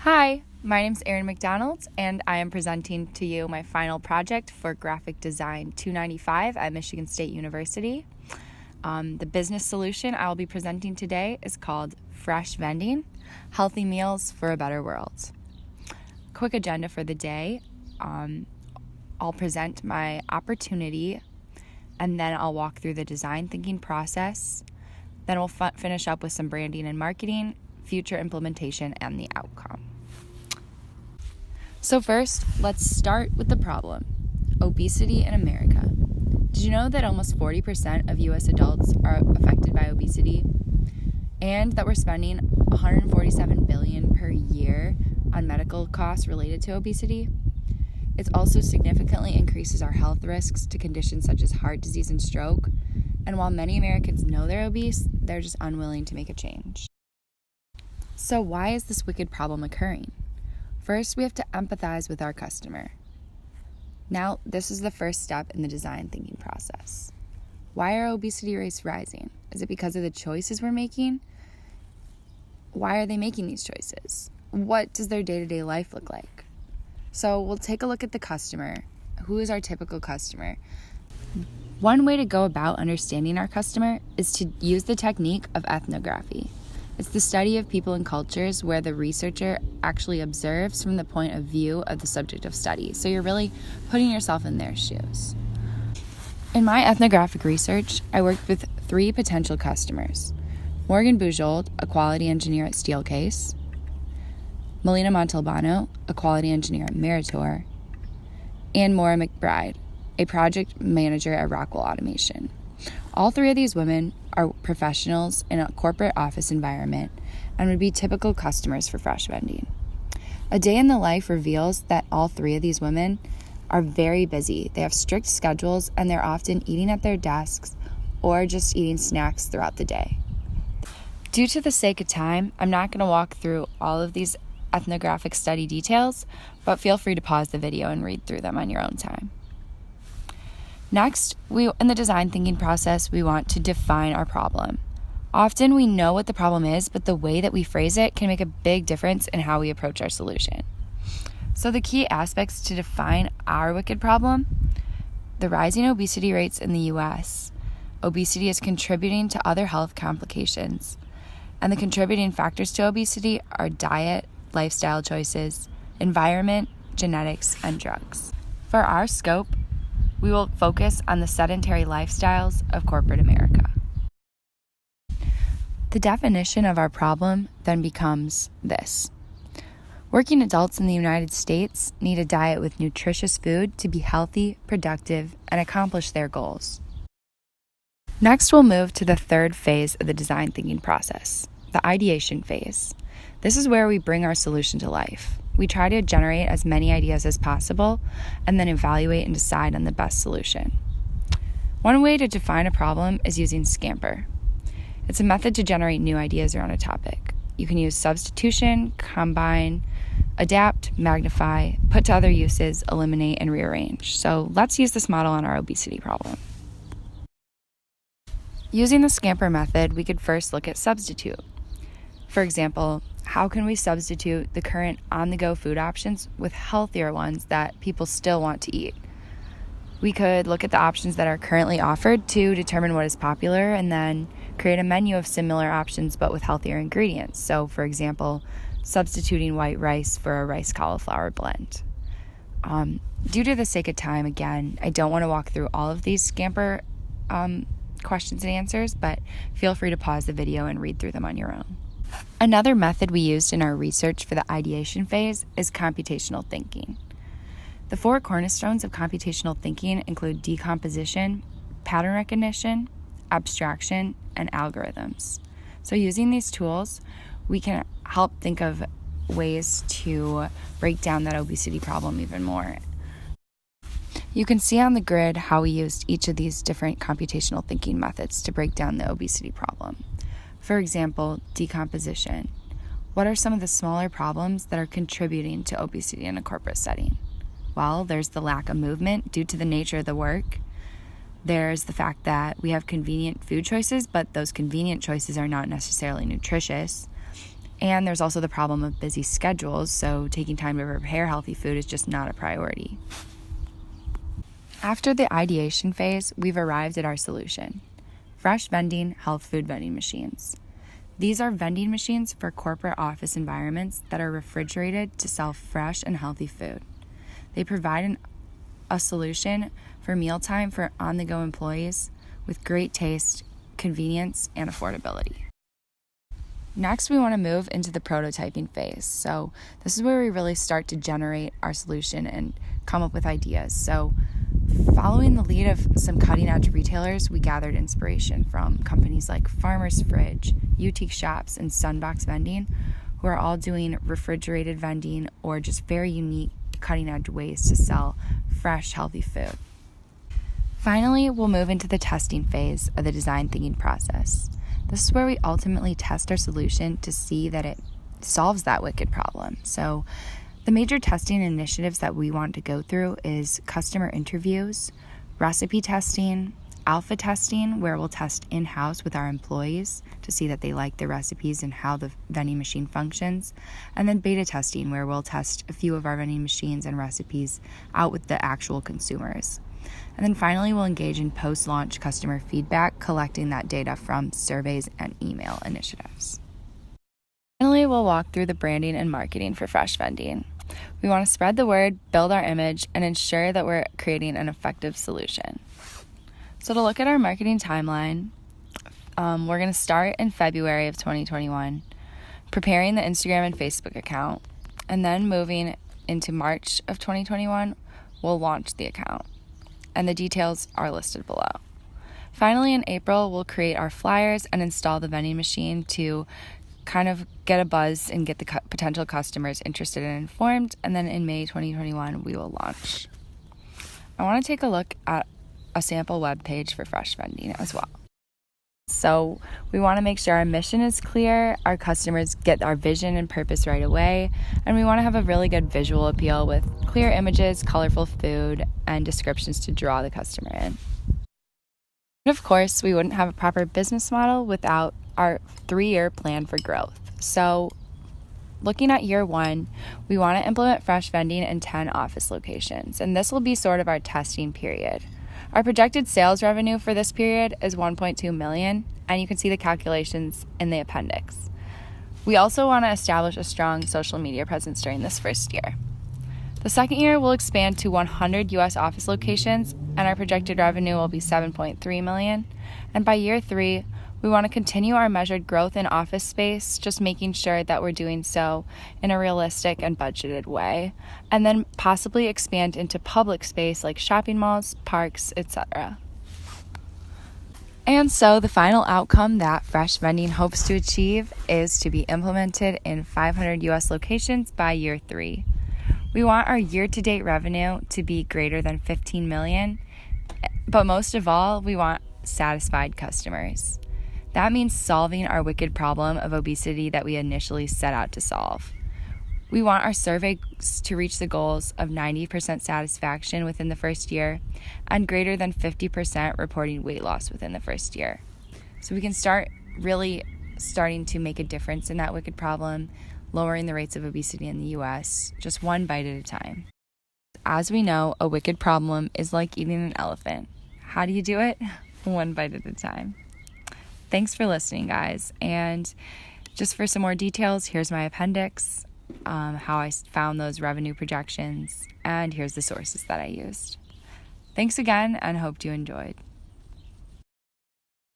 Hi, my name's Erin McDonald, and I am presenting to you my final project for Graphic Design 295 at Michigan State University. The business solution I will be presenting today is called Fresh Vending, Healthy Meals for a Better World. Quick agenda for the day. I'll present my opportunity, and then I'll walk through the design thinking process. Then we'll finish up with some branding and marketing, future implementation, and the outcome. So first, let's start with the problem, obesity in America. Did you know that almost 40% of U.S. adults are affected by obesity, and that we're spending $147 billion per year on medical costs related to obesity? It also significantly increases our health risks to conditions such as heart disease and stroke, and while many Americans know they're obese, they're just unwilling to make a change. So why is this wicked problem occurring? First, we have to empathize with our customer. Now, this is the first step in the design thinking process. Why are obesity rates rising? Is it because of the choices we're making? Why are they making these choices? What does their day-to-day life look like? So we'll take a look at the customer. Who is our typical customer? One way to go about understanding our customer is to use the technique of ethnography. It's the study of people and cultures where the researcher actually observes from the point of view of the subject of study. So you're really putting yourself in their shoes. In my ethnographic research, I worked with 3 potential customers: Morgan Bujold, a quality engineer at Steelcase; Melina Montalbano, a quality engineer at Meritor; and Maura McBride, a project manager at Rockwell Automation. All 3 of these women are professionals in a corporate office environment and would be typical customers for Fresh Vending. A day in the life reveals that all 3 of these women are very busy. They have strict schedules, and they're often eating at their desks or just eating snacks throughout the day. Due to the sake of time, I'm not going to walk through all of these ethnographic study details, but feel free to pause the video and read through them on your own time. Next, in the design thinking process, we want to define our problem. Often we know what the problem is, but the way that we phrase it can make a big difference in how we approach our solution. So the key aspects to define our wicked problem: the rising obesity rates in the U.S. Obesity is contributing to other health complications, and the contributing factors to obesity are diet, lifestyle choices, environment, genetics, and drugs. For our scope, we will focus on the sedentary lifestyles of corporate America. The definition of our problem then becomes this: working adults in the United States need a diet with nutritious food to be healthy, productive, and accomplish their goals. Next, we'll move to the third phase of the design thinking process, the ideation phase. This is where we bring our solution to life. We try to generate as many ideas as possible and then evaluate and decide on the best solution. One way to define a problem is using Scamper. It's a method to generate new ideas around a topic. You can use substitution, combine, adapt, magnify, put to other uses, eliminate, and rearrange. So let's use this model on our obesity problem. Using the Scamper method, we could first look at substitute. For example, how can we substitute the current on-the-go food options with healthier ones that people still want to eat? We could look at the options that are currently offered to determine what is popular, and then create a menu of similar options but with healthier ingredients. So, for example, substituting white rice for a rice cauliflower blend. Due to the sake of time, again, I don't want to walk through all of these Scamper questions and answers, but feel free to pause the video and read through them on your own. Another method we used in our research for the ideation phase is computational thinking. The 4 cornerstones of computational thinking include decomposition, pattern recognition, abstraction, and algorithms. So using these tools, we can help think of ways to break down that obesity problem even more. You can see on the grid how we used each of these different computational thinking methods to break down the obesity problem. For example, decomposition. What are some of the smaller problems that are contributing to obesity in a corporate setting? Well, there's the lack of movement due to the nature of the work. There's the fact that we have convenient food choices, but those convenient choices are not necessarily nutritious. And there's also the problem of busy schedules, so taking time to prepare healthy food is just not a priority. After the ideation phase, we've arrived at our solution: fresh vending health food vending machines. These are vending machines for corporate office environments that are refrigerated to sell fresh and healthy food. They provide a solution for mealtime for on-the-go employees with great taste, convenience, and affordability. Next, we want to move into the prototyping phase. So this is where we really start to generate our solution and come up with ideas. So following the lead of some cutting-edge retailers, we gathered inspiration from companies like Farmer's Fridge, Utique Shops, and Sunbox Vending, who are all doing refrigerated vending or just very unique cutting-edge ways to sell fresh, healthy food. Finally, we'll move into the testing phase of the design thinking process. This is where we ultimately test our solution to see that it solves that wicked problem. So the major testing initiatives that we want to go through is customer interviews, recipe testing, alpha testing, where we'll test in-house with our employees to see that they like the recipes and how the vending machine functions, and then beta testing, where we'll test a few of our vending machines and recipes out with the actual consumers. And then finally, we'll engage in post-launch customer feedback, collecting that data from surveys and email initiatives. Finally, we'll walk through the branding and marketing for fresh vending. We want to spread the word, build our image, and ensure that we're creating an effective solution. So to look at our marketing timeline, we're going to start in February of 2021, preparing the Instagram and Facebook account, and then moving into March of 2021, we'll launch the account. And the details are listed below. Finally, in April, we'll create our flyers and install the vending machine to kind of get a buzz and get the potential customers interested and informed. And then in May 2021, we will launch. I want to take a look at a sample web page for fresh vending as well. So we want to make sure our mission is clear, our customers get our vision and purpose right away, and we want to have a really good visual appeal with clear images, colorful food, and descriptions to draw the customer in. And of course, we wouldn't have a proper business model without our 3-year plan for growth. So looking at year 1, we want to implement fresh vending in 10 office locations, and this will be sort of our testing period. Our projected sales revenue for this period is $1.2 million, and you can see the calculations in the appendix. We also want to establish a strong social media presence during this first year. The second year will expand to 100 U.S. office locations, and our projected revenue will be $7.3 million. And by year 3, we want to continue our measured growth in office space, just making sure that we're doing so in a realistic and budgeted way, and then possibly expand into public space like shopping malls, parks, etc. And so the final outcome that Fresh Vending hopes to achieve is to be implemented in 500 U.S. locations by year 3. We want our year-to-date revenue to be greater than $15 million, but most of all, we want satisfied customers. That means solving our wicked problem of obesity that we initially set out to solve. We want our surveys to reach the goals of 90% satisfaction within the first year and greater than 50% reporting weight loss within the first year. So we can start really starting to make a difference in that wicked problem, lowering the rates of obesity in the U.S., just one bite at a time. As we know, a wicked problem is like eating an elephant. How do you do it? One bite at a time. Thanks for listening, guys. And just for some more details, here's my appendix, how I found those revenue projections, and here's the sources that I used. Thanks again, and hope you enjoyed.